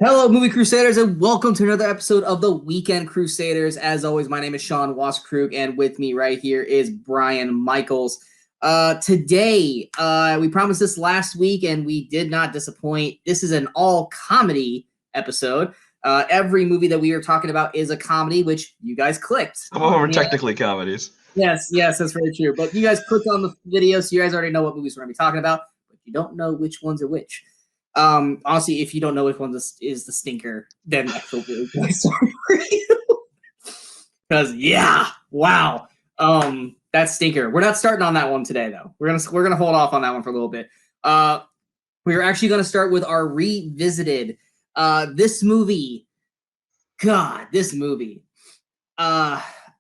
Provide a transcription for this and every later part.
Hello, Movie Crusaders, and welcome to another episode of the Weekend Crusaders. As always, my name is Sean Waskrug, and with me right here is Brian Michaels. Today, we promised this last week, and we did not disappoint. This is an all-comedy episode. Every movie that we are talking about is a comedy, which you guys clicked. Well, we're technically comedies. Yes, that's very true. But you guys clicked on the video, so you guys already know what movies we're going to be talking about, but you don't know which ones are which. Honestly, if you don't know which one is the stinker, then I feel really sorry for you. Because wow, that stinker. We're not starting on that one today, though. We're gonna hold off on that one for a little bit. We're actually gonna start with our revisited. This movie.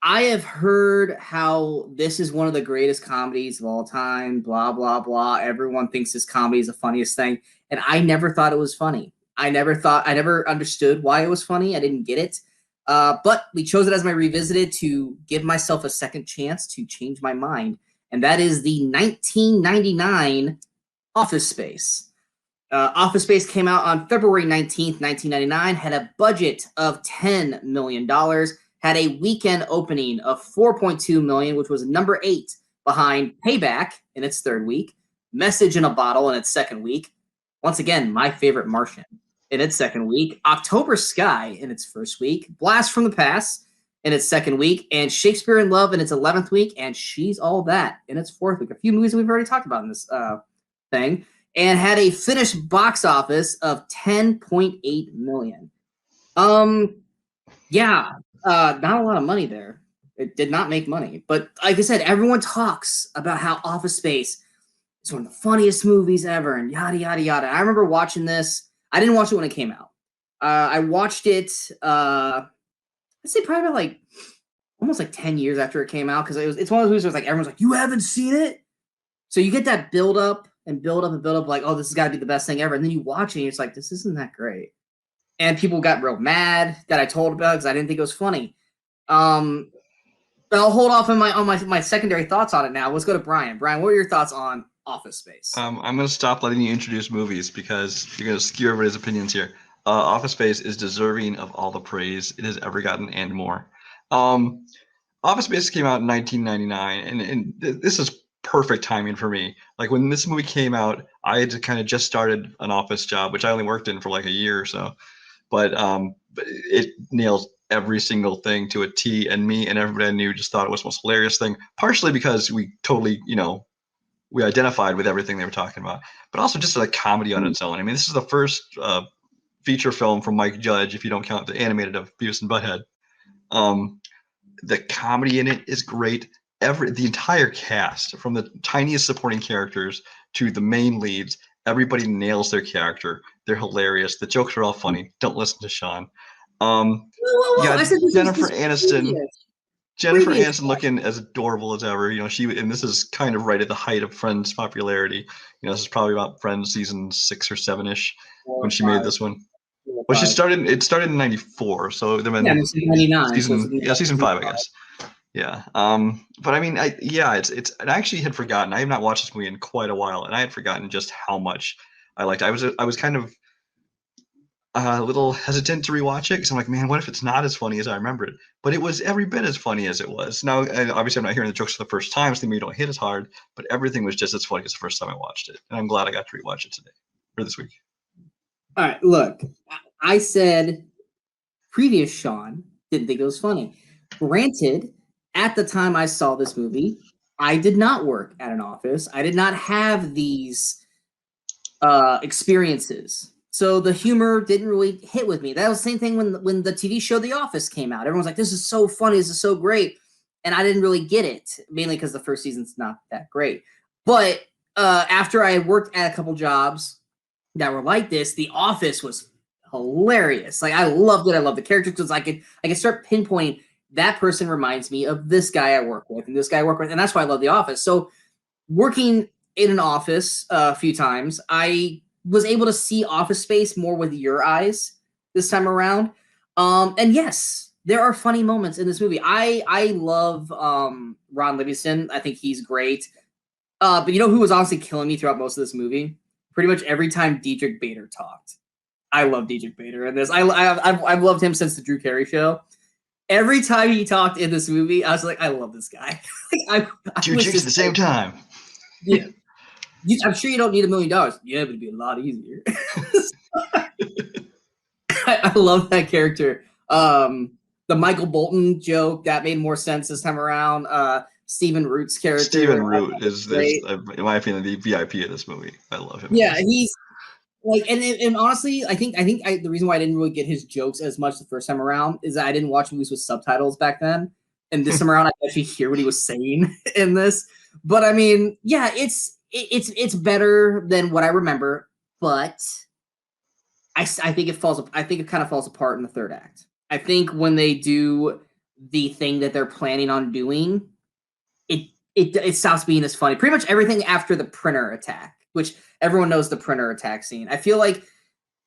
I have heard how this is one of the greatest comedies of all time. Blah blah blah. Everyone thinks this comedy is the funniest thing. And I never thought it was funny. I never understood why it was funny. I didn't get it. But we chose it as my revisited to give myself a second chance to change my mind. And that is the 1999 Office Space. Office Space came out on February 19th, 1999, had a budget of $10 million, had a weekend opening of $4.2 million, which was number 8 behind Payback in its third week, Message in a Bottle in its second week, once again, My Favorite Martian in its second week, October Sky in its first week, Blast from the Past in its second week, and Shakespeare in Love in its 11th week, and She's All That in its fourth week. A few movies we've already talked about in this thing, and had a finished box office of $10.8 million. Not a lot of money there. It did not make money. But like I said, everyone talks about how Office Space it's one of the funniest movies ever, and yada, yada, yada. I remember watching this. I didn't watch it when it came out. I watched it, I'd say probably about almost 10 years after it came out, because it's one of those movies where it's like, everyone's like, you haven't seen it? So you get that build up, like, oh, this has got to be the best thing ever. And then you watch it, and it's like, this isn't that great. And people got real mad that I told about it because I didn't think it was funny. But I'll hold off on my secondary thoughts on it now. Let's go to Brian. Brian, what are your thoughts on Office Space? I'm going to stop letting you introduce movies because you're going to skew everybody's opinions here. Office Space is deserving of all the praise it has ever gotten and more. Office Space came out in 1999, and this is perfect timing for me. Like, when this movie came out, I had kind of just started an office job, which I only worked in for like a year or so. But it nails every single thing to a T, and me and everybody I knew just thought it was the most hilarious thing, partially because we totally, we identified with everything they were talking about, but also just a comedy on its own. I mean, this is the first feature film from Mike Judge, if you don't count the animated of Beavis and Butthead. The comedy in it is great. The entire cast, from the tiniest supporting characters to the main leads, everybody nails their character. They're hilarious. The jokes are all funny. Don't listen to Sean. Jennifer Aniston. Jennifer Aniston looking as adorable as ever. And this is kind of right at the height of Friends' popularity. This is probably about Friends season 6 or 7-ish when she made this one. Well, it started in 94, so there been season 5, I guess. Yeah. But I mean, I actually had forgotten. I have not watched this movie in quite a while, and I had forgotten just how much I liked it. I was kind of a little hesitant to rewatch it because I'm like, man, what if it's not as funny as I remember it? But it was every bit as funny as it was. Now, obviously, I'm not hearing the jokes for the first time, so they maybe don't hit as hard, but everything was just as funny as the first time I watched it. And I'm glad I got to rewatch it today, or this week. All right, look, I said previous Sean didn't think it was funny. Granted, at the time I saw this movie, I did not work at an office. I did not have these experiences. So the humor didn't really hit with me. That was the same thing when the TV show The Office came out. Everyone's like, this is so funny, this is so great. And I didn't really get it, mainly because the first season's not that great. But after I worked at a couple jobs that were like this, The Office was hilarious. Like, I loved it. I loved the characters because I could start pinpointing that person reminds me of this guy I work with and this guy I work with. And that's why I love The Office. So working in an office a few times, I was able to see Office Space more with your eyes this time around. And yes, there are funny moments in this movie. I love Ron Livingston. I think he's great. But you know who was honestly killing me throughout most of this movie? Pretty much every time Diedrich Bader talked. I love Diedrich Bader in this. I've loved him since the Drew Carey show. Every time he talked in this movie, I was like, I love this guy. I Two chicks at the same time. Yeah. I'm sure you don't need $1 million. Yeah, but it'd be a lot easier. I love that character. The Michael Bolton joke, that made more sense this time around. Stephen Root's character. Stephen Root is in my opinion, the VIP of this movie. I love him. Yeah, he's like, and honestly, I think the reason why I didn't really get his jokes as much the first time around is that I didn't watch movies with subtitles back then, and this time around I actually hear what he was saying in this. But I mean, yeah, it's better than what I remember, but I think it kind of falls apart in the third act. I think when they do the thing that they're planning on doing, it stops being as funny. Pretty much everything after the printer attack, which everyone knows the printer attack scene. I feel like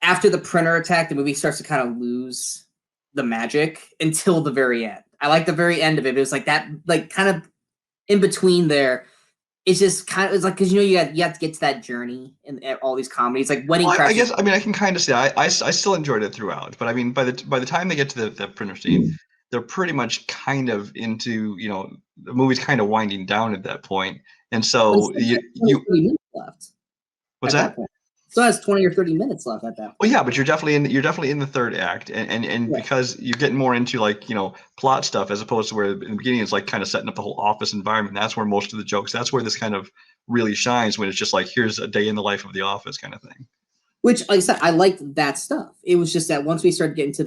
after the printer attack, the movie starts to kind of lose the magic until the very end. I like the very end of it. It was like that, like kind of in between there. It's just kind of, it's like, because you have to get to that journey in all these comedies, like Wedding Crashers. I guess, I mean, I can kind of say I still enjoyed it throughout, but I mean, by the time they get to the printer scene, they're pretty much kind of into, the movie's kind of winding down at that point, and so you 30 minutes left. What's that? So that's 20 or 30 minutes left at that point. Well, yeah, but you're definitely in the third act, and yeah. Because you're getting more into like plot stuff as opposed to where in the beginning it's like kind of setting up the whole office environment. That's where most of the jokes. That's where this kind of really shines, when it's just like, here's a day in the life of the office kind of thing. Which, like I said, I liked that stuff. It was just that once we started getting to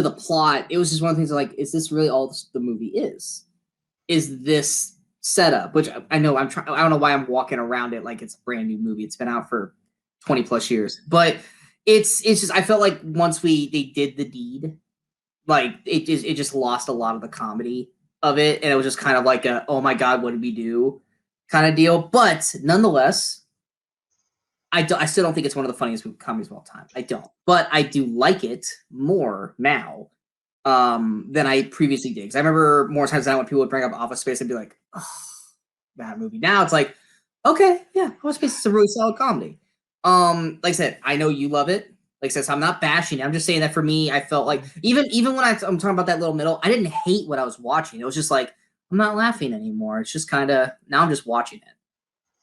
the plot, it was just one of the things like, is this really all the movie is? Is this setup? Which I know I don't know why I'm walking around it like it's a brand new movie. It's been out for 20 plus years, but it's just, I felt like once they did the deed, like it just lost a lot of the comedy of it, and it was just kind of like a, oh my god, what did we do kind of deal. But nonetheless, I still don't think it's one of the funniest comedies of all time. I don't, but I do like it more now than I previously did. Because I remember more times than not when people would bring up Office Space, I'd be like, oh, that movie. Now it's like, okay, yeah, Office Space is a really solid comedy. Like I said, I know you love it. Like I said, so I'm not bashing it. I'm just saying that for me, I felt like even when I'm talking about that little middle, I didn't hate what I was watching. It was just like, I'm not laughing anymore. It's just kind of, now I'm just watching it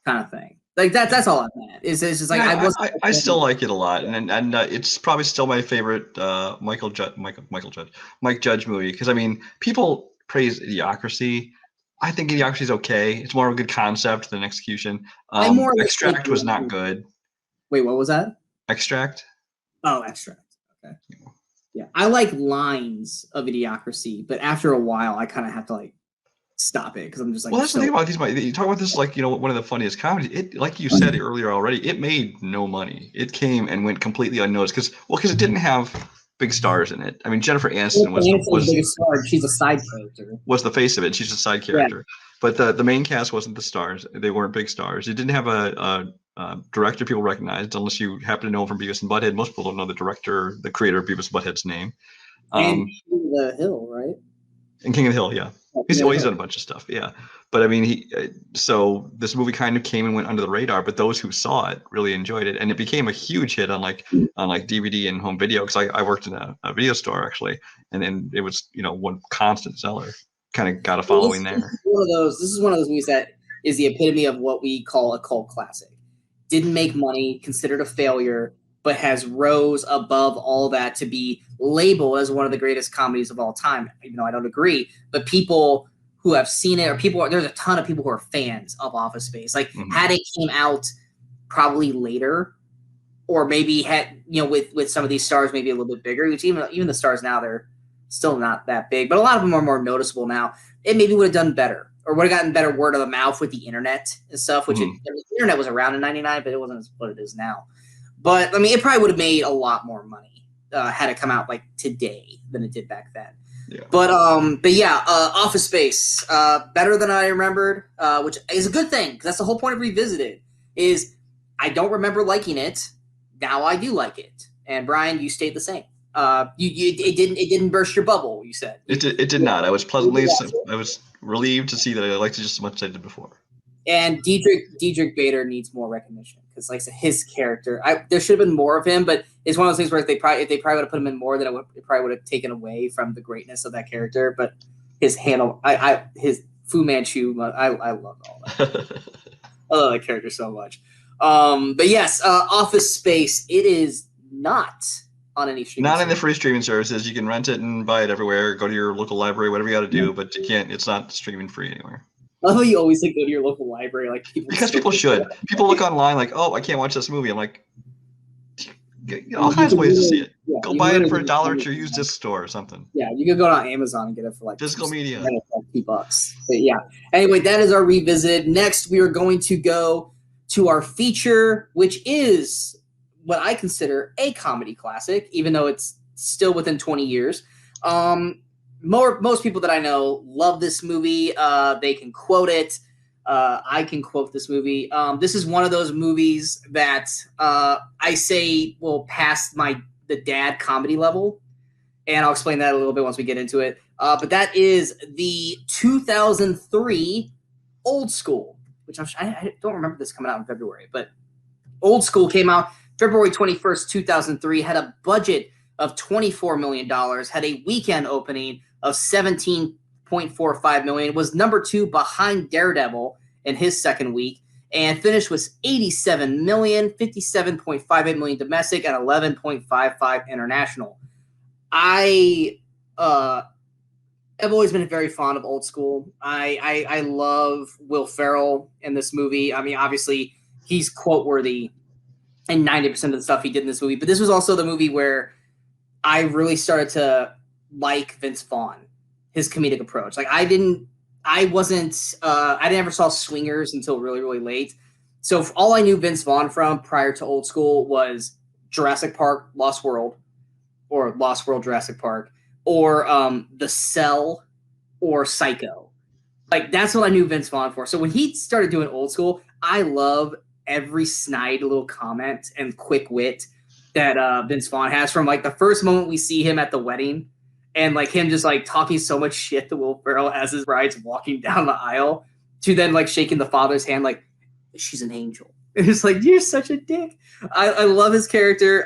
kind of thing. Like that's all I'm at. It's just like, yeah, I still like it a lot, and it's probably still my favorite Mike Judge movie, because I mean, people praise Idiocracy. I think Idiocracy is okay. It's more of a good concept than execution. Extract was not good. Wait, what was that? Extract. Oh, Extract. Okay. Yeah, I like lines of Idiocracy, but after a while, I kind of have to like stop it, because I'm just like, well, that's the thing about these. You talk about this like one of the funniest comedies. It, like you said earlier already, it made no money. It came and went completely unnoticed because it didn't have big stars in it. I mean, Jennifer Aniston was the biggest star. She's a side character. Was the face of it. She's a side character, yeah. But the main cast wasn't the stars. They weren't big stars. It didn't have a director people recognized, unless you happen to know him from Beavis and Butthead. Most people don't know the creator of Beavis and Butthead's name. And King of the Hill, right? And King of the Hill, yeah. He's done a bunch of stuff, yeah. But I mean, so this movie kind of came and went under the radar, but those who saw it really enjoyed it, and it became a huge hit on DVD and home video. Because I worked in a video store actually, and then it was one constant seller. Kind of got a following there. This is one of those movies that is the epitome of what we call a cult classic. Didn't make money, considered a failure, but has rose above all that to be labeled as one of the greatest comedies of all time. Even though I don't agree, but people who have seen it, or there's a ton of people who are fans of Office Space. Like, had it came out probably later, or maybe had with some of these stars maybe a little bit bigger. Which even the stars now, they're still not that big, but a lot of them are more noticeable now. It maybe would have done better, or would have gotten better word of the mouth with the internet and stuff. Which the internet was around in '99, but it wasn't what it is now. But I mean, it probably would have made a lot more money had it come out like today than it did back then. Yeah. But yeah, Office Space, better than I remembered, which is a good thing, because that's the whole point of Revisited. Is I don't remember liking it. Now I do like it. And Brian, you stayed the same. It didn't burst your bubble. You said it did not. I was relieved to see that I liked it just as much as I did before. And Diedrich Bader needs more recognition, because like his character, there should have been more of him, but it's one of those things where if they probably would have put him in more, then it probably would have taken away from the greatness of that character. But his handle, his Fu Manchu, I love all that. I love that character so much. But yes, Office Space. It is not on any streaming. Not in the free streaming services. You can rent it and buy it everywhere. Go to your local library, whatever you got to do, but you can't. It's not streaming free anywhere. I love how you always like go to your local library, like because people should. People look online like, oh, I can't watch this movie. I'm like, all kinds of ways to see it. Yeah, go buy it for $1 at your used disc store or something. Yeah, you could go on Amazon and get it for like physical media, $2. But yeah. Anyway, that is our revisit. Next, we are going to go to our feature, which is what I consider a comedy classic, even though it's still within 20 years. Most people that I know love this movie. They can quote it. I can quote this movie. This is one of those movies that I say will pass the dad comedy level, and I'll explain that a little bit once we get into it. But that is the 2003 Old School, which I don't remember this coming out in February, but Old School came out February 21st, 2003, had a budget of $24 million, had a weekend opening of $17.45 million, was number 2 behind Daredevil in his second week, and finished with $87 million, $57.58 million domestic, and $11.55 international. I have always been very fond of Old School. I love Will Ferrell in this movie. I mean, obviously, he's quote-worthy in 90% of the stuff he did in this movie, but this was also the movie where I really started to like Vince Vaughn, his comedic approach. Like I never saw Swingers until really, really late. So all I knew Vince Vaughn from prior to Old School was Jurassic Park, Lost World, or Lost World, Jurassic Park, or The Cell, or Psycho. Like that's what I knew Vince Vaughn for. So when he started doing Old School, I love every snide little comment and quick wit that Vince Vaughn has, from like the first moment we see him at the wedding and like him just like talking so much shit to Will Ferrell as his bride's walking down the aisle, to then like shaking the father's hand like she's an angel. It's like, you're such a dick. I love his character.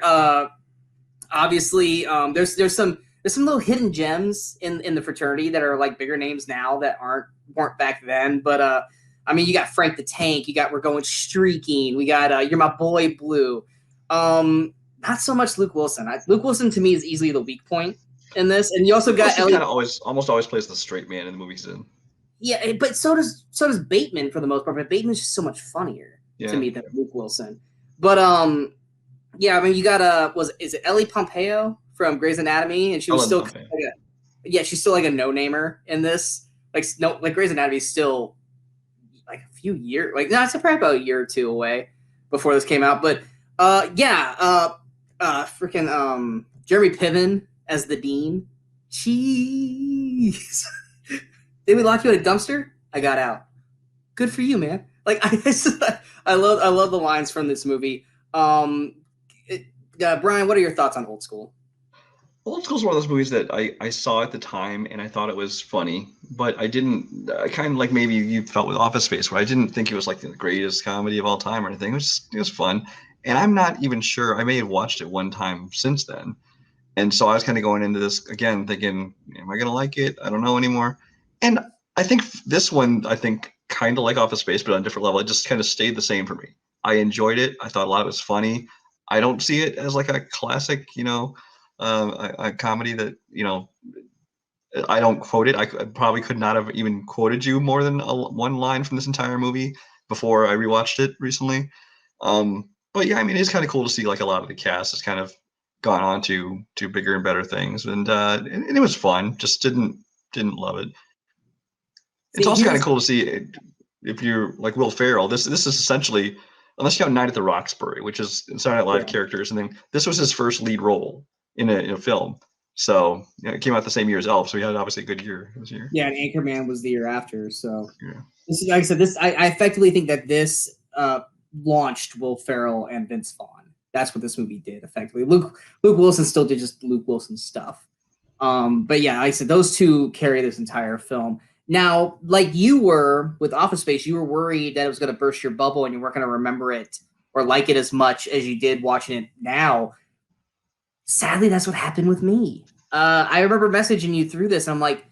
Obviously, there's some little hidden gems in the fraternity that are like bigger names now that weren't back then. But I mean, you got Frank the Tank. You got We're Going Streaking. We got You're My Boy Blue. Not so much Luke Wilson. Luke Wilson to me is easily the weak point in this. And you also got Ellie. Almost always plays the straight man in the movies. Yeah, but so does Bateman for the most part. But Bateman's just so much funnier to me than Luke Wilson. But yeah, I mean, you got is it Ellie Pompeo from Grey's Anatomy, and she was still she's still like a no-namer in this. Like Grey's Anatomy is still like a few years, like it's probably about a year or two away before this came out. But freaking Jeremy Piven as the dean. Jeez. Did we lock you in a dumpster? I got out. Good for you, man. Like I love the lines from this movie. Brian, what are your thoughts on Old School? Old School is one of those movies that I saw at the time and I thought it was funny, but I kind of like maybe you felt with Office Space, where I didn't think it was like the greatest comedy of all time or anything. It was fun. And I'm not even sure, I may have watched it one time since then. And so I was kind of going into this again thinking, am I going to like it? I don't know anymore. And I think this one, kind of like Office Space, but on a different level, it just kind of stayed the same for me. I enjoyed it. I thought a lot of it was funny. I don't see it as like a classic, a comedy that, I don't quote it. I probably could not have even quoted you more than one line from this entire movie before I rewatched it recently. But yeah, I mean, it's kind of cool to see like a lot of the cast has kind of gone on to bigger and better things, and it was fun. Just didn't love it. It's also kind of cool to see if you're like Will Ferrell. This is essentially, unless you have Night at the Roxbury, which is Saturday Night Live characters, and then this was his first lead role in a film. So it came out the same year as Elf, so he had obviously a good year this year. Yeah, and Anchorman was the year after. So this is, like I said, I effectively think that this launched Will Ferrell and Vince Vaughn. That's what this movie did effectively. Luke Wilson still did just Luke Wilson stuff. But yeah, like I said, those two carry this entire film. Now, like you were with Office Space, you were worried that it was going to burst your bubble and you weren't going to remember it or like it as much as you did watching it now. Sadly, that's what happened with me. I remember messaging you through this. I'm like,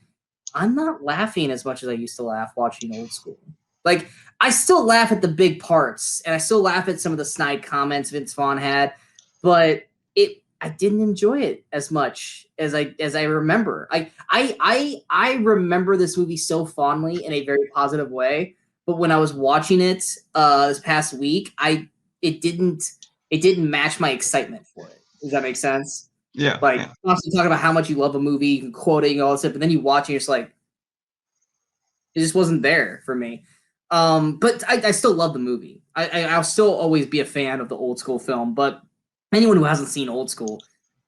I'm not laughing as much as I used to laugh watching Old School. Like, I still laugh at the big parts, and I still laugh at some of the snide comments Vince Vaughn had, but I didn't enjoy it as much as I remember. I remember this movie so fondly in a very positive way, but when I was watching it this past week, it didn't match my excitement for it. Does that make sense? Yeah. Like, constantly talking about how much you love a movie, quoting all this stuff, but then you watch it, you're just like, it just wasn't there for me. But I still love the movie. I'll still always be a fan of the Old School film, but anyone who hasn't seen Old School,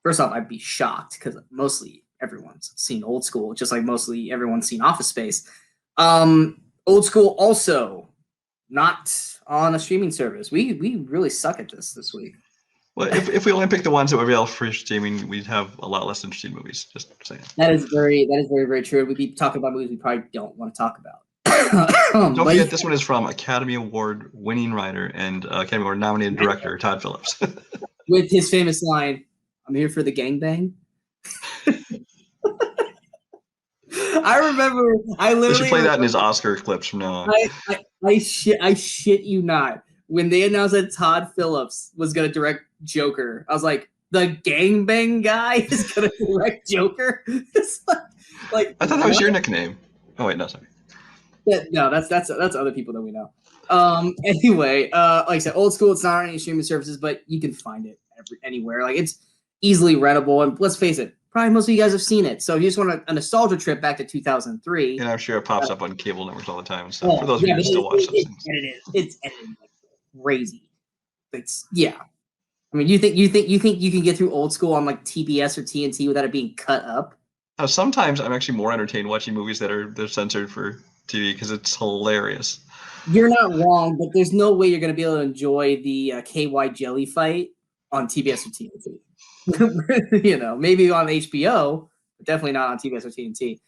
first off, I'd be shocked because mostly everyone's seen Old School, just like mostly everyone's seen Office Space. Old School also not on a streaming service. We really suck at this week. Well, if we only pick the ones that would be all free streaming, we'd have a lot less interesting movies. Just saying. That is very, very true. We'd be talking about movies we probably don't want to talk about. Don't forget, this one is from Academy Award winning writer and Academy Award nominated director Todd Phillips. With his famous line, "I'm here for the gangbang." I remember, I literally... They should play that in his Oscar clips from now on. I shit you not. When they announced that Todd Phillips was going to direct Joker, I was like, the gangbang guy is going to direct Joker? It's like I thought that was your nickname. Oh, wait, no, sorry. No, that's other people that we know. Anyway, like I said, Old School, it's not on any streaming services, but you can find it anywhere. Like, it's easily rentable, and let's face it, probably most of you guys have seen it. So if you just want a nostalgia trip back to 2003. And I'm sure it pops up on cable networks all the time. So for those of you who still watch those things. It's edited like crazy. Yeah. I mean, you think you can get through Old School on like TBS or TNT without it being cut up? Sometimes I'm actually more entertained watching movies they're censored for TV because it's hilarious. You're not wrong, but there's no way you're going to be able to enjoy the KY Jelly fight on TBS or TNT. You know, maybe on HBO, but definitely not on TBS or TNT.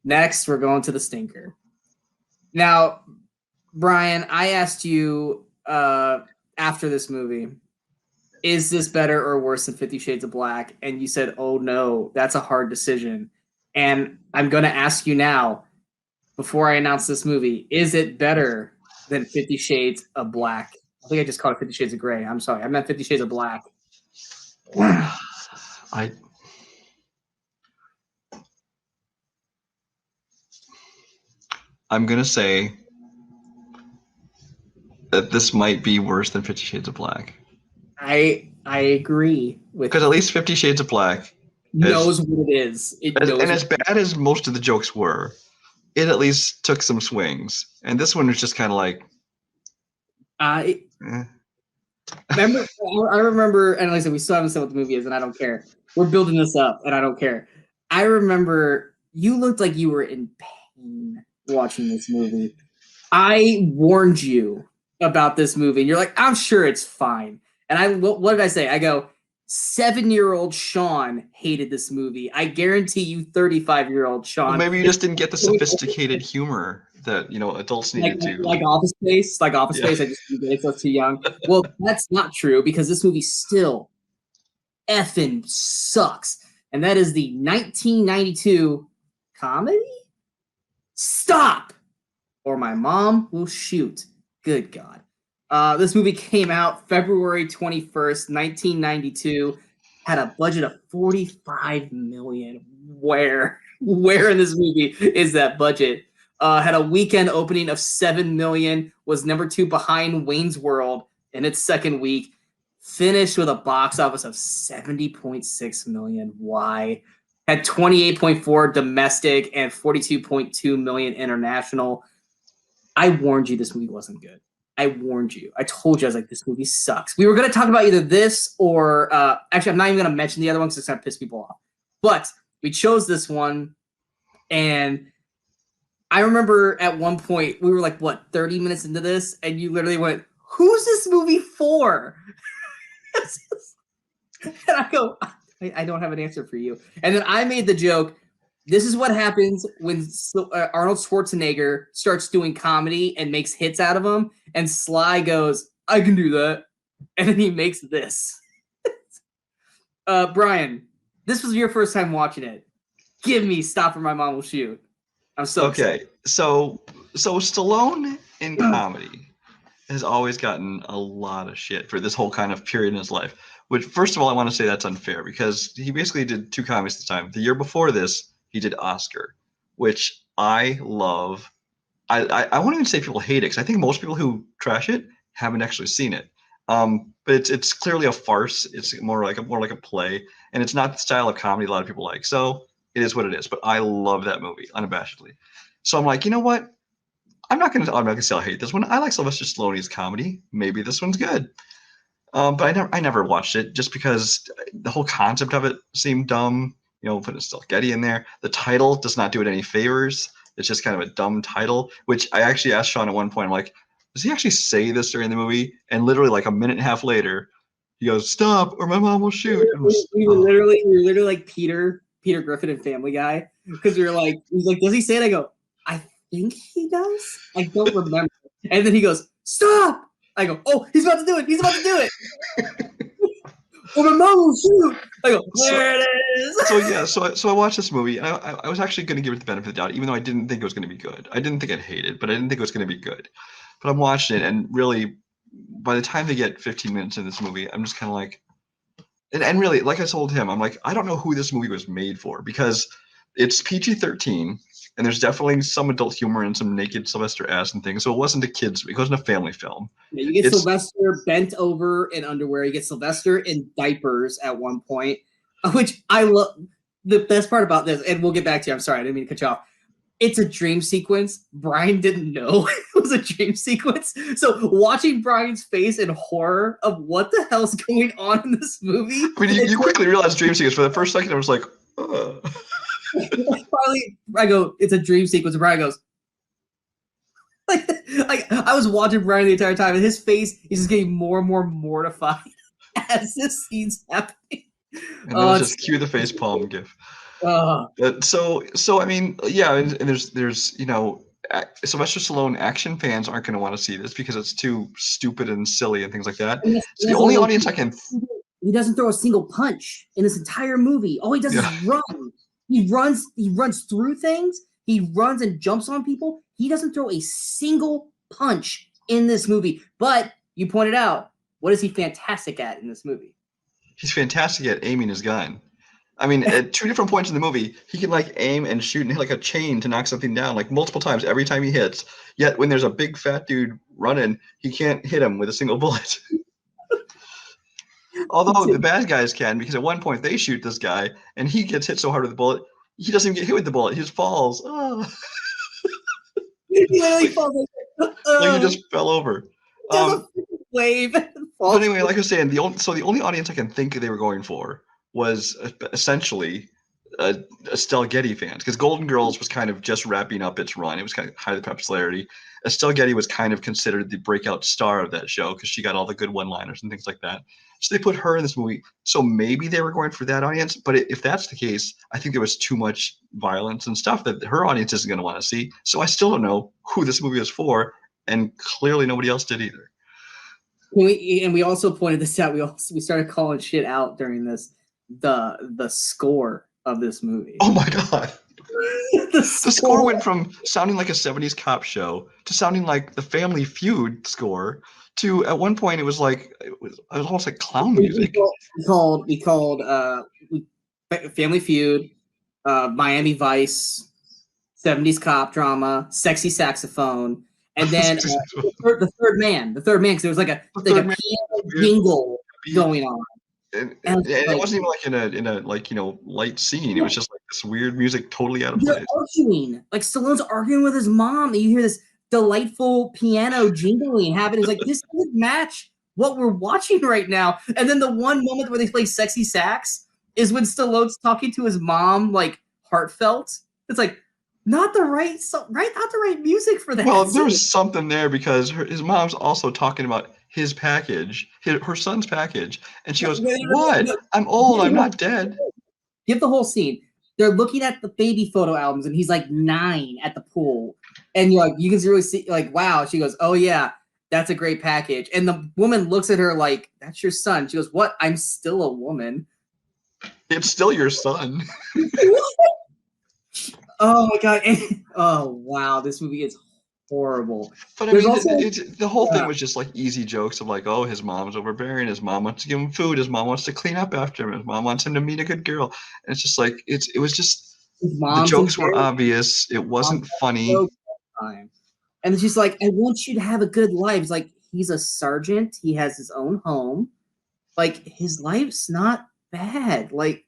Next, we're going to the stinker. Now, Brian, I asked you after this movie, is this better or worse than 50 Shades of Black? And you said, oh no, that's a hard decision. And I'm going to ask you now, before I announce this movie, is it better than 50 Shades of Black? I think I just called it 50 Shades of Grey. I'm sorry. I meant 50 Shades of Black. I'm going to say that this might be worse than 50 Shades of Black. I agree with, because at least 50 Shades of Black knows what it is. As bad as most of the jokes were, it at least took some swings. And this one was just kind of like, I remember, and like I said, we still haven't said what the movie is, and I don't care. We're building this up, and I don't care. I remember you looked like you were in pain watching this movie. I warned you about this movie, and you're like, I'm sure it's fine. And what did I say? I go, 7-year-old Sean hated this movie. I guarantee you 35-year-old Sean. Well, maybe you just didn't get the sophisticated humor that, adults needed to. Like Office Space. Space, I just didn't get it, so it's too young. Well, that's not true, because this movie still effing sucks. And that is the 1992 comedy? Stop! Or my mom will shoot. Good God. This movie came out February 21st, 1992. Had a budget of $45 million. Where in this movie is that budget? Had a weekend opening of $7 million. Was number 2 behind Wayne's World in its second week. Finished with a box office of $70.6 million. Why? Had 28.4 domestic and 42.2 million international. I warned you this movie wasn't good. I warned you. I told you, I was like, this movie sucks. We were going to talk about either this or, actually, I'm not even going to mention the other one because it's going to piss people off. But we chose this one, and I remember at one point, we were like, 30 minutes into this, and you literally went, who's this movie for? And I go, I don't have an answer for you. And then I made the joke, This is what happens when Arnold Schwarzenegger starts doing comedy and makes hits out of them, and Sly goes, "I can do that," and then he makes this. Brian, this was your first time watching it. Give me Stop or My Mom Will Shoot. I'm so excited. So Stallone in comedy has always gotten a lot of shit for this whole kind of period in his life. Which, first of all, I want to say that's unfair because he basically did 2 comedies at the time. The year before this, he did Oscar, which I love. I won't even say people hate it because I think most people who trash it haven't actually seen it. But it's clearly a farce. It's more like a play, and it's not the style of comedy a lot of people like. So it is what it is. But I love that movie unabashedly. So I'm like, you know what? I'm not gonna say I hate this one. I like Sylvester Stallone's comedy. Maybe this one's good. But I never watched it just because the whole concept of it seemed dumb. You know, putting Still Getty in there. The title does not do it any favors. It's just kind of a dumb title, which I actually asked Sean at one point. I'm like, does he actually say this during the movie? And literally like a minute and a half later, he goes, "Stop or my mom will shoot." We were literally like Peter Griffin in Family Guy, because we were like, he's like, "Does he say it?" I go, "I think he does. I don't remember." And then he goes, "Stop." I go, "Oh, he's about to do it. He's about to do it." "Or my mom will shoot." I go, "There it is." So I watched this movie. I was actually going to give it the benefit of the doubt, even though I didn't think it was going to be good. I didn't think I'd hate it, but I didn't think it was going to be good. But I'm watching it, and really, by the time they get 15 minutes in this movie, I'm just kind of like, and really, like I told him, I'm like, I don't know who this movie was made for, because it's PG-13, and there's definitely some adult humor and some naked Sylvester ass and things. So it wasn't a kids, it wasn't a family film. Yeah, you get Sylvester bent over in underwear. You get Sylvester in diapers at one point, which I love. The best part about this, and we'll get back to you. I'm sorry, I didn't mean to cut you off. It's a dream sequence. Brian didn't know it was a dream sequence. So watching Brian's face in horror of what the hell's going on in this movie. I mean, you quickly realize dream sequence. For the first second, I was like, Finally, I go, "It's a dream sequence." And Brian goes, like I was watching Brian the entire time, and his face is just getting more and more mortified as this scene's happening. And then just cue the face palm gif. So I mean, yeah, and there's you know, Sylvester Stallone action fans aren't going to want to see this because it's too stupid and silly and things like that. It's the only audience I can. He doesn't throw a single punch in this entire movie. All he does is run. He runs through things. He runs and jumps on people. He doesn't throw a single punch in this movie. But you pointed out, what is he fantastic at in this movie? He's fantastic at aiming his gun. I mean, at 2 different points in the movie, he can like aim and shoot and hit like a chain to knock something down like multiple times every time he hits. Yet when there's a big fat dude running, he can't hit him with a single bullet. Although the bad guys can, because at one point they shoot this guy and he gets hit so hard with the bullet, he doesn't even get hit with the bullet. He just falls. Oh. He falls like he just fell over. Wave. But anyway, like I was saying, the only audience I can think they were going for was essentially Estelle Getty fans, because Golden Girls was kind of just wrapping up its run. It was kind of high the popularity. Estelle Getty was kind of considered the breakout star of that show because she got all the good one-liners and things like that. So they put her in this movie. So maybe they were going for that audience. But if that's the case, I think there was too much violence and stuff that her audience isn't going to want to see. So I still don't know who this movie is for, and clearly nobody else did either. We also pointed this out. We started calling shit out during this. The score of this movie. Oh my god. The score went from sounding like a 70s cop show to sounding like the Family Feud score to, at one point, it was almost like clown music. We called Family Feud, Miami Vice, 70s cop drama, sexy saxophone, and then the third man, because there was like a piano jingle going on. And it wasn't even in a light scene. It was just like this weird music, totally out of place. Arguing, like Stallone's arguing with his mom, and you hear this delightful piano jingling happening. It's like, this doesn't match what we're watching right now. And then the one moment where they play sexy sax is when Stallone's talking to his mom, like heartfelt. It's like not the right music for that. Well, there's something there because his mom's also talking about his package, her son's package, and she goes, "What? I'm old. I'm not dead." Give the whole scene. they're looking at the baby photo albums, and he's like 9 at the pool, and you're like, you can really see, like, wow. She goes, oh yeah, that's a great package. And the woman looks at her like, that's your son. She goes, what? I'm still a woman. It's still your son. Oh my god. Oh wow, this movie is horrible. But I There's mean, also the whole thing was just like easy jokes of like, oh, his mom's overbearing, his mom wants to give him food, his mom wants to clean up after him, his mom wants him to meet a good girl. And it's just like it was just the jokes were obvious. It wasn't funny. And she's like, I want you to have a good life. It's like, he's a sergeant, he has his own home. Like, his life's not bad. Like,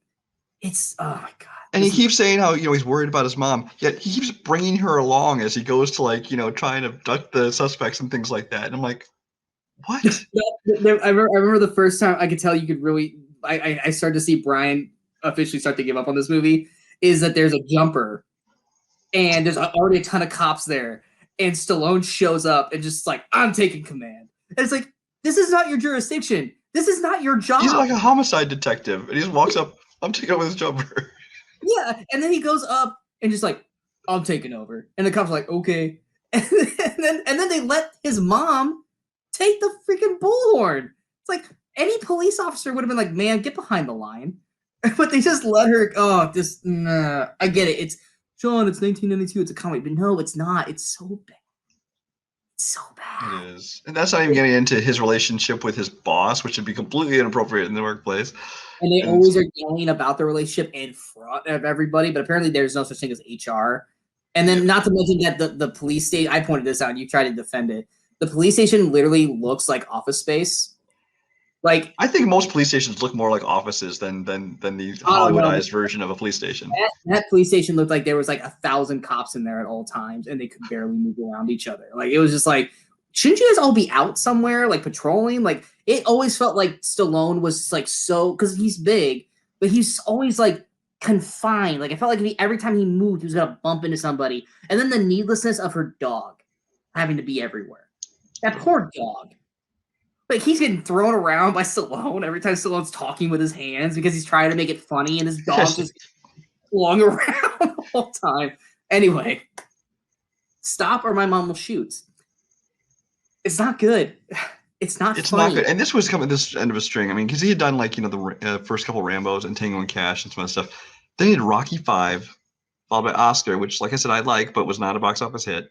it's, oh my god. And he keeps saying how, he's worried about his mom, yet he keeps bringing her along as he goes to, like, trying to abduct the suspects and things like that. And I'm like, what? I remember the first time I could tell you could really, I started to see Brian officially start to give up on this movie, is that there's a jumper, and there's already a ton of cops there, and Stallone shows up and just like, I'm taking command. And it's like, this is not your jurisdiction. This is not your job. He's like a homicide detective, and he just walks up, I'm taking over this jumper. Yeah, and then he goes up and just like, I'm taking over. And the cops are like, okay. And then they let his mom take the freaking bullhorn. It's like, any police officer would have been like, man, get behind the line. But they just let her, I get it. It's, Sean, it's 1992, it's a comedy. But no, it's not. It's so bad. It's so bad. It is. And that's not even getting into his relationship with his boss, which would be completely inappropriate in the workplace. And they always are yelling about the relationship in front of everybody, but apparently there's no such thing as HR. And then not to mention that the police station, I pointed this out, and you tried to defend it. The police station literally looks like Office Space. Like, I think most police stations look more like offices than the Hollywoodized version of a police station. That police station looked like there was like 1,000 cops in there at all times, and they could barely move around each other. Like, it was just like, shouldn't you guys all be out somewhere, like patrolling? Like, it always felt like Stallone was like so, because he's big, but he's always like confined. Like, I felt like every time he moved, he was gonna bump into somebody. And then the needlessness of her dog having to be everywhere. That poor dog. Like, he's getting thrown around by Stallone every time Stallone's talking with his hands because he's trying to make it funny, and his dog just flung around the whole time. Anyway, stop or my mom will shoot. It's not good. It's not funny. Not good. And this was coming this end of a string. I mean, because he had done like, the first couple Rambos and Tango and Cash and some other stuff. Then he did Rocky V, followed by Oscar, which, like I said, I like, but was not a box office hit.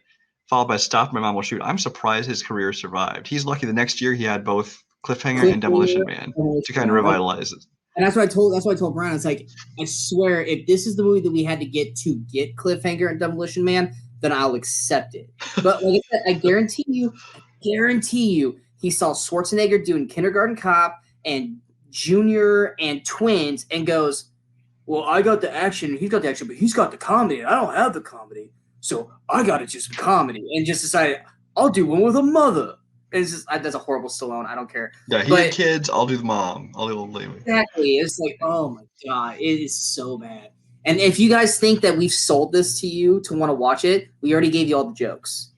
Followed by Stop My Mom Will Shoot. I'm surprised his career survived. He's lucky the next year he had both Cliffhanger and Demolition Man to kind of revitalize it. And that's what I told Brian. It's like, I swear, if this is the movie that we had to get Cliffhanger and Demolition Man, then I'll accept it. But like I said, I guarantee you, he saw Schwarzenegger doing Kindergarten Cop and Junior and Twins and goes, well, I got the action, he's got the action, but he's got the comedy, and I don't have the comedy. So I got to do some comedy, and just decided, I'll do one with a mother. And it's just, that's a horrible Stallone. I don't care. Yeah, he had kids. I'll do the mom. I'll do the old lady. Exactly. It's like, oh my god, it is so bad. And if you guys think that we've sold this to you to want to watch it, we already gave you all the jokes.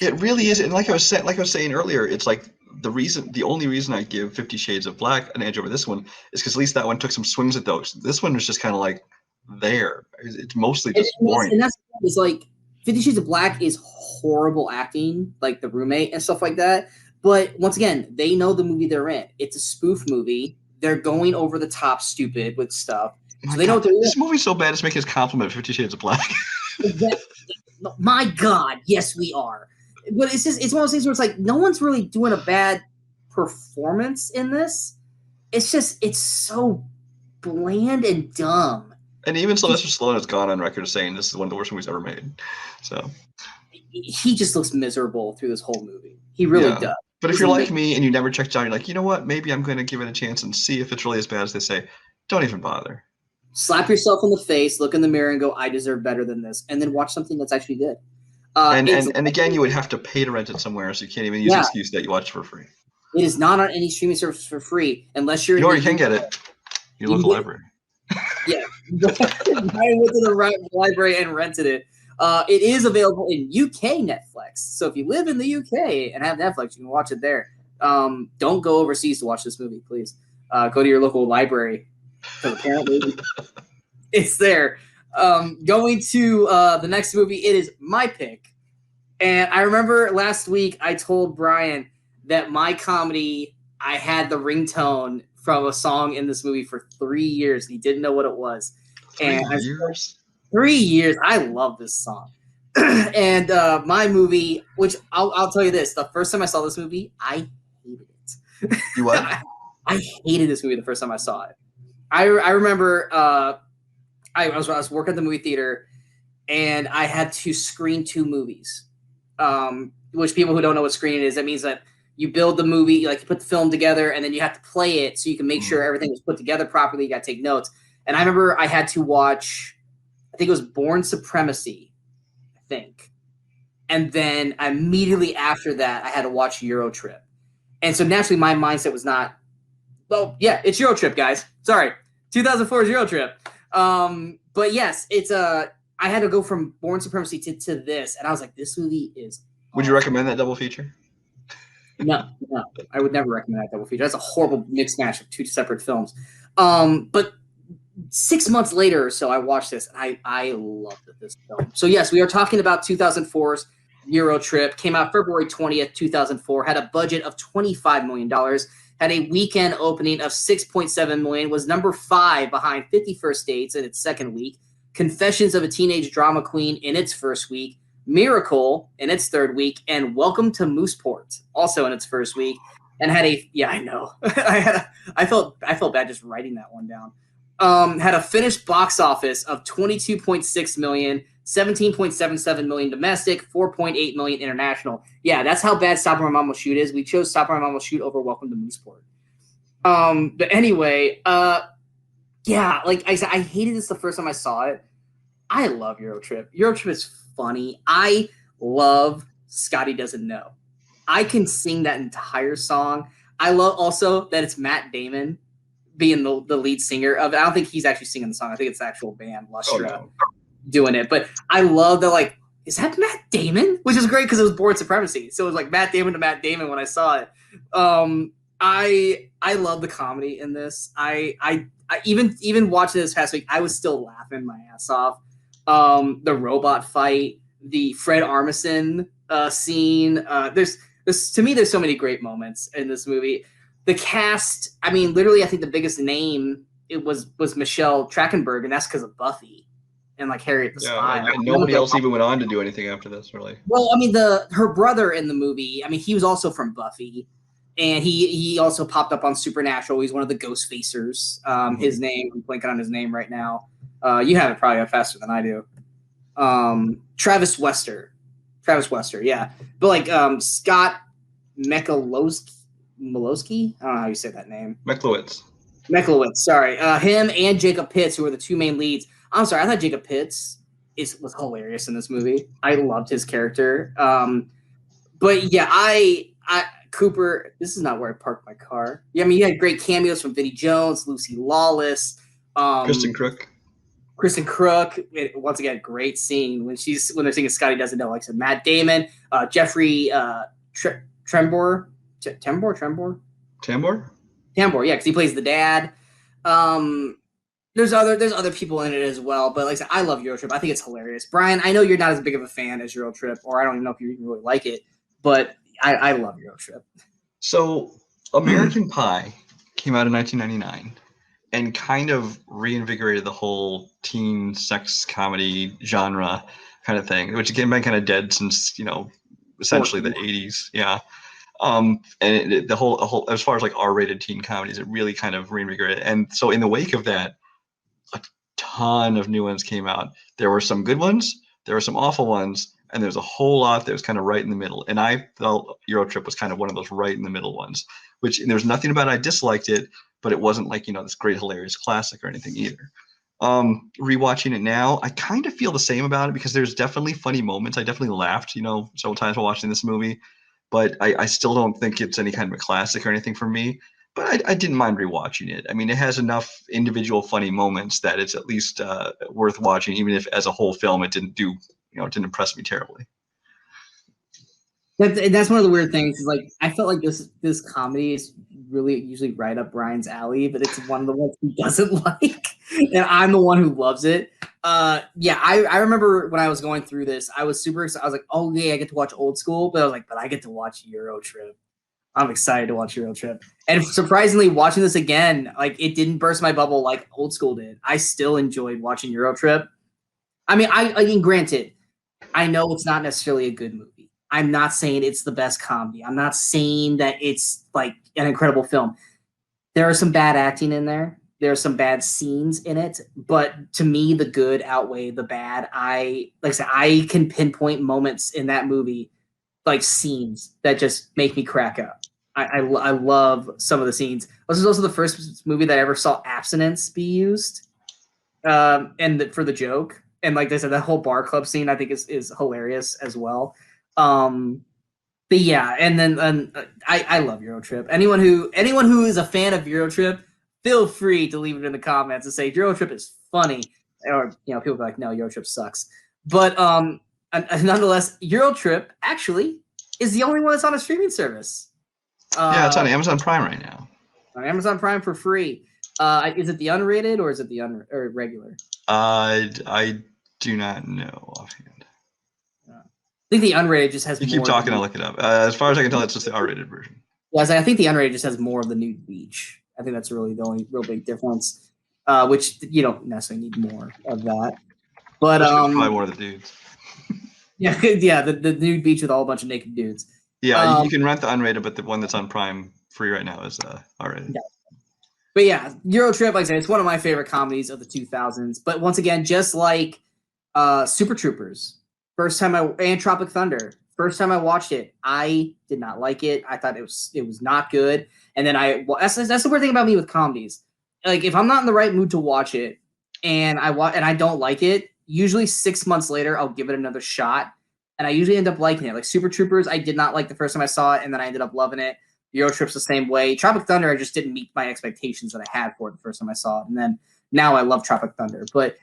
It really is, and like I was saying earlier, it's like the only reason I give 50 Shades of Black an edge over this one is because at least that one took some swings at those. This one was just kind of like there. It's mostly just boring. And that's it's like 50 Shades of Black is horrible acting, like The Roommate and stuff like that. But once again, they know the movie they're in. It's a spoof movie. They're going over the top stupid with stuff. So they know what they're doing. This movie's so bad, it's making his compliment 50 Shades of Black. My God, yes, we are. But it's one of those things where it's like, no one's really doing a bad performance in this. It's just, it's so bland and dumb. And even Sylvester Stallone has gone on record as saying this is one of the worst movies ever made. So he just looks miserable through this whole movie. He really does. But if you're like me and you never checked it out, you're like, you know what? Maybe I'm going to give it a chance and see if it's really as bad as they say. Don't even bother. Slap yourself in the face, look in the mirror, and go, I deserve better than this. And then watch something that's actually good. And again, you would have to pay to rent it somewhere, so you can't even use the excuse that you watch for free. It is not on any streaming service for free, unless you're... You already can get it. Your local library. Yeah. I went to the library and rented it. It is available in UK Netflix. So if you live in the UK and have Netflix, you can watch it there. Don't go overseas to watch this movie, please. Go to your local library. Because apparently It's there. Going to the next movie, it is my pick. And I remember last week I told Brian that my comedy, I had the ringtone from a song in this movie for 3 years. He didn't know what it was. 3 years? 3 years. I love this song. And my movie, which I'll tell you this, the first time I saw this movie, I hated it. You what? I hated this movie the first time I saw it. I remember I was working at the movie theater, and I had to screen 2 movies. Which people who don't know what screening is, that means that you build the movie, like you put the film together, and then you have to play it so you can make sure everything was put together properly. You got to take notes. And I remember I had to watch, I think it was Born Supremacy, I think. And then immediately after that, I had to watch Euro Trip. And so naturally, my mindset was not, well, yeah, it's Euro Trip, guys. Sorry, 2004's Euro Trip. But yes, it's I had to go from Born Supremacy to this, and I was like, this movie is awesome. Would you recommend that double feature? No, I would never recommend that double feature. That's a horrible mixed match of 2 separate films. But 6 months later or so, I watched this, and I loved this film. So yes, we are talking about 2004's Euro Trip. Came out February 20th, 2004. Had a budget of $25 million. Had a weekend opening of $6.7 million. Was number 5 behind 51st Dates in its second week. Confessions of a Teenage Drama Queen in its first week. Miracle in its third week, and Welcome to Mooseport also in its first week, and had a I know I felt bad just writing that one down. Had a finished box office of $22.6 million, $17.77 million domestic, $4.8 million international. Yeah, that's how bad Stop Where My Mom Will Shoot is. We chose Stop Where My Mom Will Shoot over Welcome to Mooseport. But anyway, yeah, like I said, I hated this the first time I saw it. I love Euro Trip. Euro Trip is funny. I love Scotty Doesn't Know. I can sing that entire song. I love also that it's Matt Damon being the lead singer of it. I don't think he's actually singing the song. I think it's the actual band, Lustra, doing it. But I love that, like, is that Matt Damon? Which is great because it was Born Supremacy. So it was like Matt Damon to Matt Damon when I saw it. I love the comedy in this. I even watching this past week, I was still laughing my ass off. The robot fight, the Fred Armisen scene. There's to me, there's so many great moments in this movie. The cast, I mean, literally, I think the biggest name it was Michelle Trachtenberg, and that's because of Buffy and like Harriet the Spy. And nobody else even went on to do anything after this, really. Well, I mean, her brother in the movie, I mean, he was also from Buffy, and he also popped up on Supernatural. He's one of the Ghost Facers. His name, I'm blanking on his name right now. You have it probably faster than I do. Travis Wester, yeah. But like Scott Milowski, I don't know how you say that name. Mechlowitz, sorry. Him and Jacob Pitts, who are the 2 main leads. I'm sorry, I thought Jacob Pitts was hilarious in this movie. I loved his character. But yeah, Cooper, this is not where I parked my car. Yeah, I mean, you had great cameos from Vinnie Jones, Lucy Lawless, Kristen Crook, once again, great scene when they're singing Scotty Doesn't Know. Like I said, Matt Damon, Jeffrey Tambor, yeah, because he plays the dad. There's other people in it as well, but like I said, I love Euro Trip. I think it's hilarious. Brian, I know you're not as big of a fan as Euro Trip, or I don't even know if you even really like it, but I love Euro Trip. So American Pie came out in 1999. And kind of reinvigorated the whole teen sex comedy genre kind of thing, which again been kind of dead since essentially the 80s. Yeah, and the whole as far as like R-rated teen comedies, it really kind of reinvigorated. And so in the wake of that, a ton of new ones came out. There were some good ones, there were some awful ones, and there's a whole lot that was kind of right in the middle. And I felt Euro Trip was kind of one of those right in the middle ones. Which there's nothing about it I disliked it. But it wasn't like, this great, hilarious classic or anything either. Rewatching it now, I kind of feel the same about it because there's definitely funny moments. I definitely laughed, several times while watching this movie. But I still don't think it's any kind of a classic or anything for me. But I didn't mind rewatching it. I mean, it has enough individual funny moments that it's at least worth watching, even if as a whole film it didn't do, it didn't impress me terribly. That's one of the weird things. Is like I felt like this comedy is really usually right up Brian's alley, but it's one of the ones he doesn't like, and I'm the one who loves it. Yeah, I remember when I was going through this, I was super excited. I was like, oh yeah, I get to watch Old School, but I was like, but I get to watch Euro Trip. I'm excited to watch Euro Trip. And surprisingly, watching this again, like it didn't burst my bubble like Old School did. I still enjoyed watching Euro Trip. I mean, granted, I know it's not necessarily a good movie. I'm not saying it's the best comedy. I'm not saying that it's like an incredible film. There are some bad acting in there. There are some bad scenes in it, but to me, the good outweigh the bad. Like I said, I can pinpoint moments in that movie, like scenes that just make me crack up. I love some of the scenes. This is also the first movie that I ever saw abstinence be used, for the joke. And like I said, that whole bar club scene I think is hilarious as well. But yeah, and then I love Euro Trip. Anyone who is a fan of Euro Trip, feel free to leave it in the comments and say Euro Trip is funny, or people are like, no, Euro Trip sucks. But nonetheless, Euro Trip actually is the only one that's on a streaming service. Yeah, it's on Amazon Prime right now. On Amazon Prime for free. Is it the unrated or is it the regular? I do not know offhand. I think the unrated just has. You keep talking, I'll look it up. As far as I can tell, it's just the R-rated version. Yeah, I think the unrated just has more of the nude beach. I think that's really the only real big difference. Which you don't necessarily need more of that. But probably more of the dudes. yeah, the nude beach with a whole bunch of naked dudes. Yeah, you can rent the unrated, but the one that's on Prime free right now is R-rated. Yeah. But yeah, Euro Trip, like I said, it's one of my favorite comedies of the 2000s. But once again, just like Super Troopers, and Tropic Thunder, first time I watched it, I did not like it. I thought it was not good. And then that's the weird thing about me with comedies. Like if I'm not in the right mood to watch it, and I don't like it, usually 6 months later I'll give it another shot, and I usually end up liking it. Like Super Troopers, I did not like the first time I saw it, and then I ended up loving it. Euro Trip's the same way. Tropic Thunder, I just didn't meet my expectations that I had for it the first time I saw it, and then now I love Tropic Thunder. But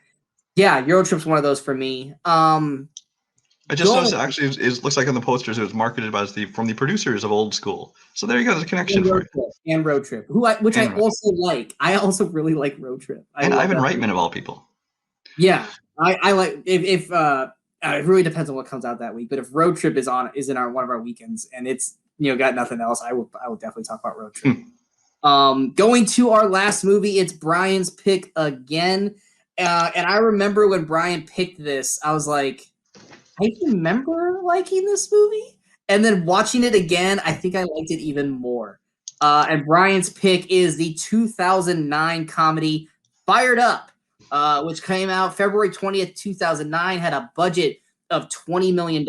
yeah, Euro Trip's one of those for me. I just noticed actually it looks like on the posters it was marketed from the producers of Old School. So there you go, there's a connection for you. And Road Trip, which I also like. I also really like Road Trip. And Ivan Reitman of all people. Yeah, I like if it really depends on what comes out that week. But if Road Trip is in one of our weekends and it's got nothing else, I will definitely talk about Road Trip. Going to our last movie, it's Brian's pick again, and I remember when Brian picked this, I was like, I remember liking this movie, and then watching it again, I think I liked it even more. And Brian's pick is the 2009 comedy Fired Up, which came out February 20th, 2009, had a budget of $20 million,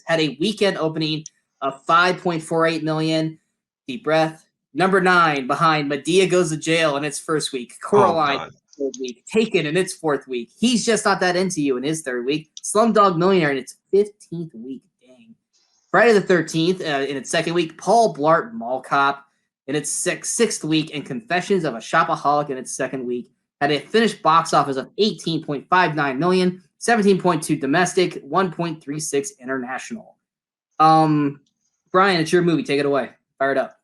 had a weekend opening of $5.48 million. Deep breath. Number 9 behind Medea Goes to Jail in its first week. Coraline third week. Taken in its fourth week. He's Just Not That Into You in his third week. Slumdog Millionaire in its 15th week. Dang. Friday the 13th in its second week. Paul Blart Mall Cop in its sixth week. And Confessions of a Shopaholic in its second week. Had a finished box office of $18.59 million, 17.2 domestic, 1.36 international. Brian, it's your movie. Take it away. Fire it up.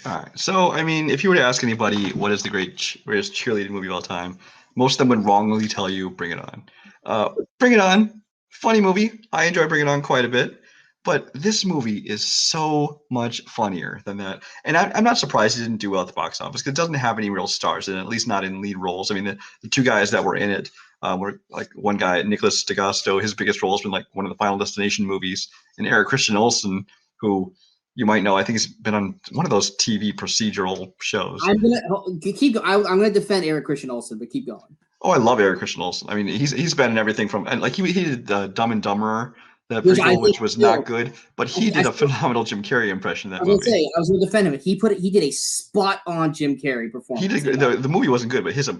All right. So, I mean, if you were to ask anybody what is the greatest cheerleading movie of all time, most of them would wrongly tell you Bring It On. Bring It On, funny movie. I enjoy Bring It On quite a bit. But this movie is so much funnier than that. And I'm not surprised it didn't do well at the box office because it doesn't have any real stars in it, at least not in lead roles. I mean, the two guys that were in it were like one guy, Nicholas D'Agosto, his biggest role has been like one of the Final Destination movies, and Eric Christian Olsen, who you might know. I think he's been on one of those TV procedural shows. I'm gonna defend Eric Christian Olsen, but keep going. Oh, I love Eric Christian Olsen. I mean, he's been in everything from, and like he did Dumb and Dumber, that prequel, which was not good, but he did a phenomenal Jim Carrey impression of that movie. I was going to defend him. He did a spot on Jim Carrey performance. He did the movie wasn't good, but his his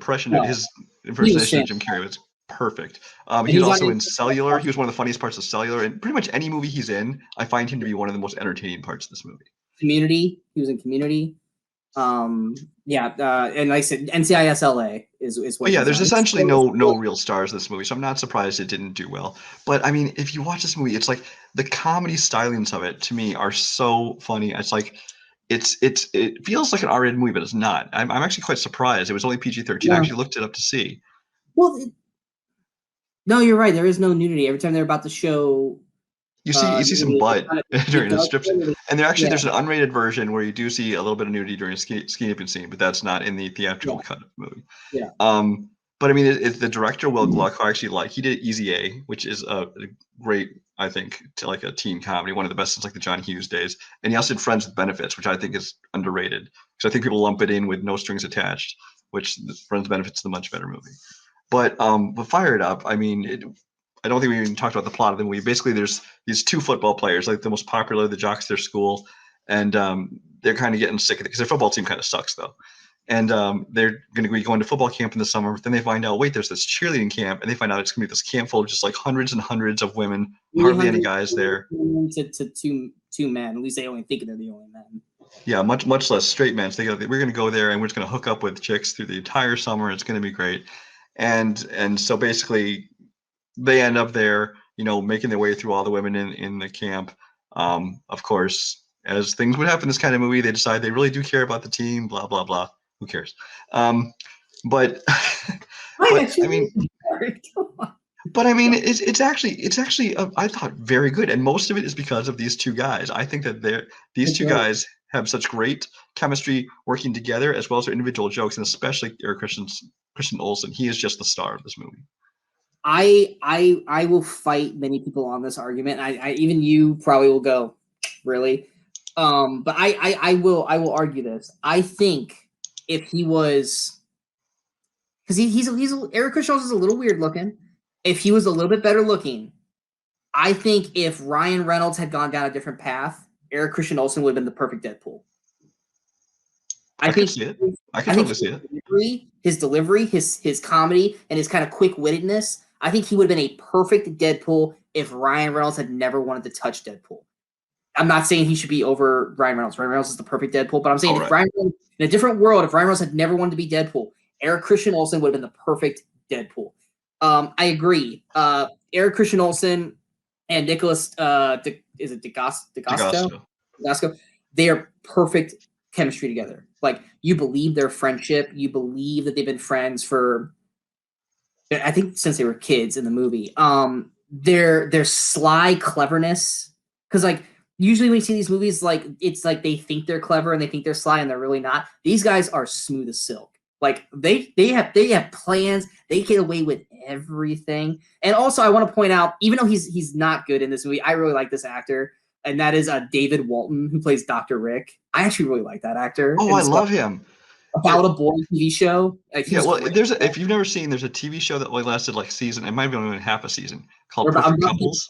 impersonation of Jim Carrey was perfect. He was also in Cellular. He was one of the funniest parts of Cellular, and pretty much any movie he's in, I find him to be one of the most entertaining parts of this movie. Community. He was in Community. And like I said, NCIS LA is what. But yeah, there's essentially no real stars in this movie, so I'm not surprised it didn't do well. But I mean, if you watch this movie, it's like the comedy stylings of it to me are so funny. It's like it feels like an R-rated movie, but it's not. I'm actually quite surprised. It was only PG-13. I actually looked it up to see. Well, no, you're right. There is no nudity. Every time they're about to show, you see some butt during the strips, and there's an unrated version where you do see a little bit of nudity during a ski scene, but that's not in the theatrical cut of the movie. Yeah. But I mean, it's the director Will Gluck, I actually he did Easy A, which is a great, I think, to like a teen comedy, one of the best since like the John Hughes days. And he also did Friends with Benefits, which I think is underrated because I think people lump it in with No Strings Attached, which Friends with Benefits is the much better movie. But Fire It Up, I mean, I don't think we even talked about the plot of the movie. Basically, there's these two football players, like the most popular, the jocks of their school, and they're kind of getting sick of it because their football team kind of sucks though. And they're going to be going to football camp in the summer. But then they find out, wait, there's this cheerleading camp, and they find out it's going to be this camp full of just like hundreds and hundreds of women, hardly any guys there. To two men, at least they only think they're the only men. Yeah, much less straight men. So we're going to go there, and we're just going to hook up with chicks through the entire summer. It's going to be great. And so basically, they end up there, making their way through all the women in the camp. Of course, as things would happen in this kind of movie, they decide they really do care about the team. Blah blah blah. Who cares? But I mean, it's actually I thought very good, and most of it is because of these two guys. I think that these two guys have such great chemistry working together, as well as their individual jokes, and especially Eric Christian Olsen. He is just the star of this movie. I will fight many people on this argument. I even you probably will go, really, but I will argue this. I think if he was, because he's Eric Christian Olsen is a little weird looking. If he was a little bit better looking, I think if Ryan Reynolds had gone down a different path, Eric Christian Olsen would have been the perfect Deadpool. I can see it. I can totally see it. His delivery, his comedy, and his kind of quick-wittedness, I think he would have been a perfect Deadpool if Ryan Reynolds had never wanted to touch Deadpool. I'm not saying he should be over Ryan Reynolds. Ryan Reynolds is the perfect Deadpool, but I'm saying if Ryan Reynolds, in a different world, if Ryan Reynolds had never wanted to be Deadpool, Eric Christian Olsen would have been the perfect Deadpool. I agree. Eric Christian Olsen and Nicholas DeGosto? They are perfect chemistry together. Like, you believe their friendship. You believe that they've been friends for, I think, since they were kids in the movie. Their sly cleverness, because like usually when you see these movies, like it's like they think they're clever and they think they're sly and they're really not. These guys are smooth as silk. Like they have plans. They get away with everything. And also, I want to point out, even though he's not good in this movie, I really like this actor, and that is David Walton, who plays Dr. Rick. I actually really like that actor. Oh, I love him. About a Boy TV show. Like, yeah, well, if you've never seen, there's a TV show that only lasted like a season. It might have been only half a season, called Perfect Couples.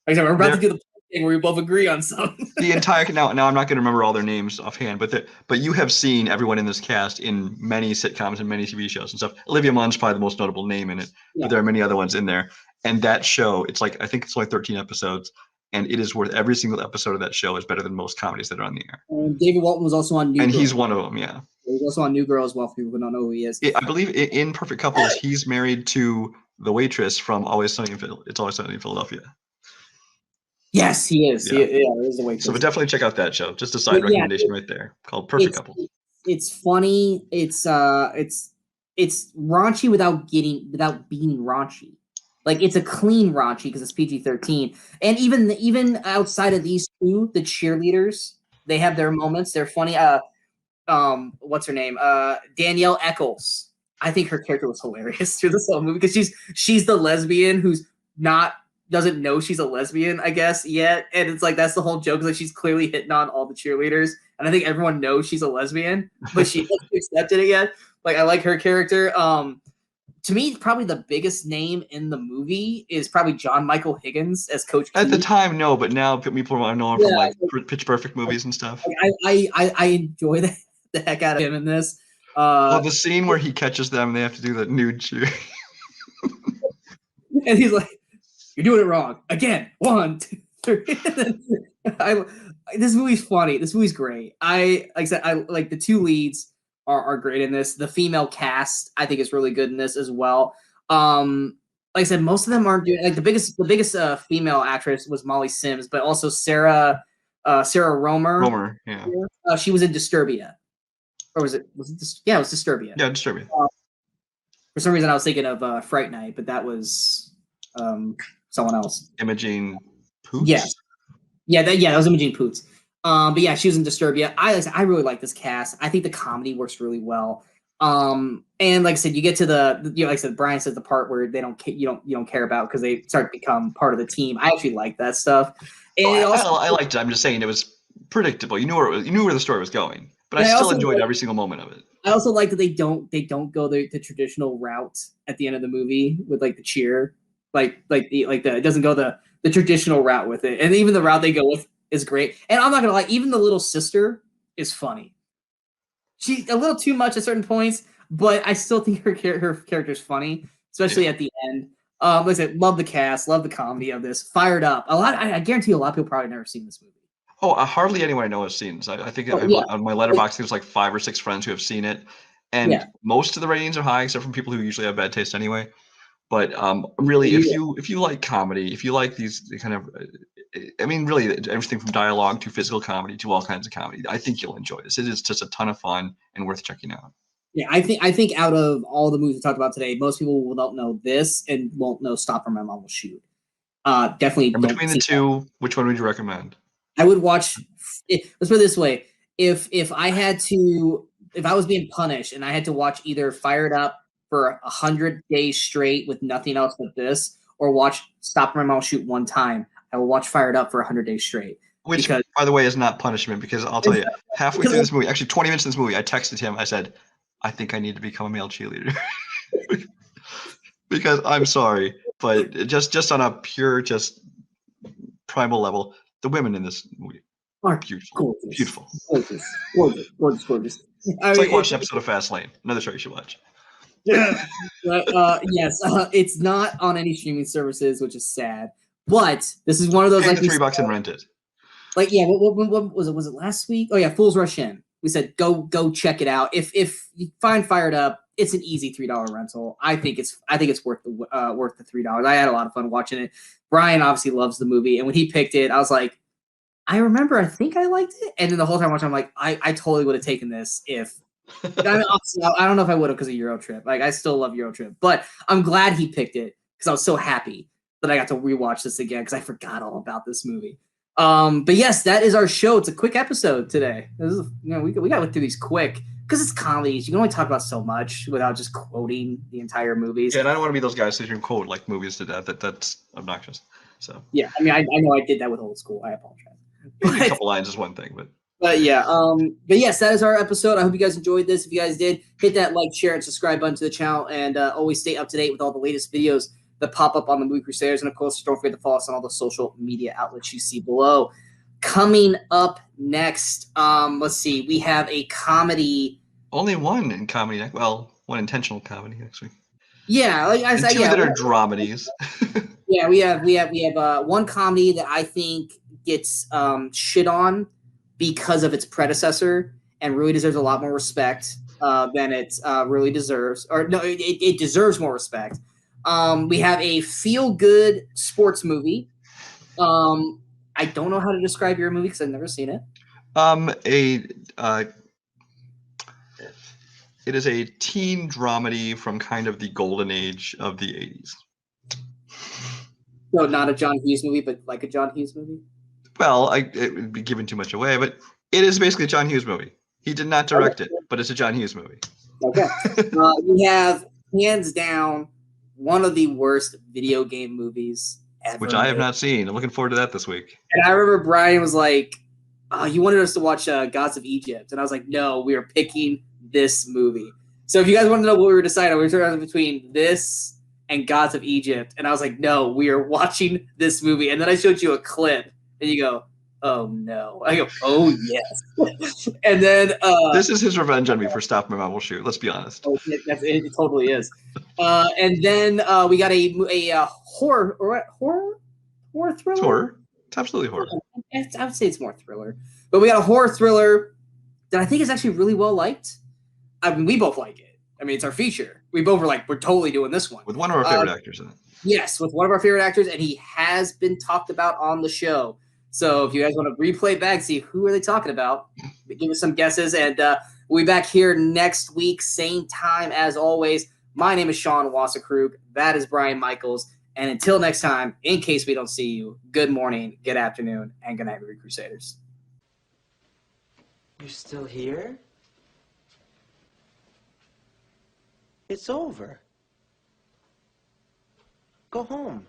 We're about to do the thing where we both agree on something. The entire now I'm not going to remember all their names offhand, but you have seen everyone in this cast in many sitcoms and many TV shows and stuff. Olivia Munn's probably the most notable name in it, but there are many other ones in there. And that show, it's like, I think it's only 13 episodes, and it is worth every single episode of that show is better than most comedies that are on the air. David Walton was also on New Girl. And he's one of them, yeah. He's also on New Girl as well, for people who don't know who he is. I believe in Perfect Couples, he's married to the waitress from It's Always Sunny in Philadelphia. Yes, he is. Yeah, there is a waitress. So but definitely check out that show. Just a side recommendation right there, called Perfect Couples. It's funny. It's raunchy without being raunchy. Like, it's a clean raunchy because it's PG-13. And even outside of these two, the cheerleaders, they have their moments. They're funny. What's her name? Danielle Eccles. I think her character was hilarious through this whole movie because she's the lesbian who's doesn't know she's a lesbian, I guess, yet. And it's like, that's the whole joke. Like, she's clearly hitting on all the cheerleaders. And I think everyone knows she's a lesbian, but she hasn't accepted it yet. Like, I like her character. To me, probably the biggest name in the movie is probably John Michael Higgins as Coach Key. At the time, no, but now people I know him from like Pitch Perfect movies and stuff. I enjoy the heck out of him in this. The scene where he catches them, they have to do the nude cheer. And he's like, "You're doing it wrong again. 1, 2, 3." This movie's funny. This movie's great. I like the two leads are great in this. The female cast, I think, is really good in this as well. Like I said, most of them aren't doing, like, the biggest female actress was Molly Sims, but also Sarah Sarah Romer. Romer, yeah. She was in Disturbia. Or was it? Yeah, it was Disturbia. Yeah, Disturbia. For some reason, I was thinking of Fright Night, but that was someone else. Imogen Poots? Yes. Yeah, that was Imogen Poots. But yeah, she was in Disturbia. I really like this cast. I think the comedy works really well. And like I said, you get to like I said, Brian said the part where you don't care about because they start to become part of the team. I actually like that stuff. And I liked it. I'm just saying it was predictable. You knew where the story was going, but I still enjoyed every single moment of it. I also like that they don't go the traditional route at the end of the movie with like the cheer, it doesn't go the traditional route with it, and even the route they go with is great. And I'm not gonna lie, even the little sister is funny. She's a little too much at certain points, but I still think her character's funny, especially at the end. Like I said, love the cast, love the comedy of this. Fired Up. I guarantee you a lot of people probably never seen this movie. Oh, hardly anyone I know has seen this. I think on my Letterboxd, there's like 5 or 6 friends who have seen it, and most of the ratings are high, except from people who usually have bad taste anyway. But really, if you like comedy, if you like these kind of, I mean, really everything from dialogue to physical comedy to all kinds of comedy, I think you'll enjoy this. It is just a ton of fun and worth checking out. Yeah, I think out of all the movies we talked about today, most people will not know this and won't know Stop or My Mom Will Shoot. Definitely. And between the two, which one would you recommend? I would watch. Let's put it this way: if I was being punished and I had to watch either Fired Up for 100 days straight with nothing else but this, or watch Stop or My Mom Will Shoot one time, I will watch Fired Up for 100 days straight. Which, by the way, is not punishment, because I'll tell you, halfway through this movie, actually 20 minutes in this movie, I texted him. I said, I think I need to become a male cheerleader. Because I'm sorry, but just on a pure, just primal level, the women in this movie are beautiful. Gorgeous. Beautiful. Gorgeous. It's like watching an episode of Fast Lane. Another show you should watch. Yes, it's not on any streaming services, which is sad. But this is one of those like $3 and rent it. Like, yeah, what was it? Was it last week? Oh yeah, Fools Rush In. We said go check it out. If you find Fired Up, it's an easy $3 rental. I think it's worth the $3. I had a lot of fun watching it. Brian obviously loves the movie, and when he picked it, I was like, I think I liked it, and then the whole time watching, I'm like, I totally would have taken this if. I mean, obviously, I don't know if I would have because of Euro Trip. Like, I still love Euro Trip, but I'm glad he picked it because I was so happy that I got to rewatch this again because I forgot all about this movie. But yes, that is our show. It's a quick episode today. We got through these quick because it's comedies. You can only talk about so much without just quoting the entire movies. Yeah, and I don't want to be those guys who can quote like movies to death. That's obnoxious. So yeah, I mean, I know I did that with Old School. I apologize. A couple lines is one thing, But yeah, but yes, that is our episode. I hope you guys enjoyed this. If you guys did, hit that like, share, and subscribe button to the channel, and always stay up to date with all the latest videos that pop up on the Movie Crusaders. And of course, don't forget to follow us on all the social media outlets you see below. Coming up next, let's see, we have a comedy. Only one in comedy. Well, one intentional comedy next week. Yeah, like I said, two that are dramedies. Yeah, we have one comedy that I think gets shit on because of its predecessor and really deserves a lot more respect than it really deserves. Or no, it deserves more respect. We have a feel-good sports movie. I don't know how to describe your movie because I've never seen it. It is a teen dramedy from kind of the golden age of the 80s. So not a John Hughes movie, but like a John Hughes movie? Well, it would be giving too much away, but it is basically a John Hughes movie. He did not direct it, but it's a John Hughes movie. Okay. We have, hands down, one of the worst video game movies ever. Which I have not seen. I'm looking forward to that this week. And I remember Brian was like, you wanted us to watch Gods of Egypt. And I was like, no, we are picking this movie. So if you guys want to know what we were deciding, we were deciding between this and Gods of Egypt. And I was like, no, we are watching this movie. And then I showed you a clip, and you go, oh no. I go, oh yes. And then this is his revenge on me for Stop My Mom Will Shoot. Let's be honest. Oh, it totally is. And then we got a horror thriller. It's horror. It's absolutely horror. I would say it's more thriller, but we got a horror thriller that I think is actually really well liked. I mean, we both like it. I mean, it's our feature. We both were like, we're totally doing this one with one of our favorite actors in it. Yes, with one of our favorite actors, and he has been talked about on the show. So if you guys want to replay back, see who are they talking about, give us some guesses, and we'll be back here next week, same time as always. My name is Sean Wasserkrug. That is Brian Michaels. And until next time, in case we don't see you, good morning, good afternoon, and good night, Movie Crusaders. You're still here? It's over. Go home.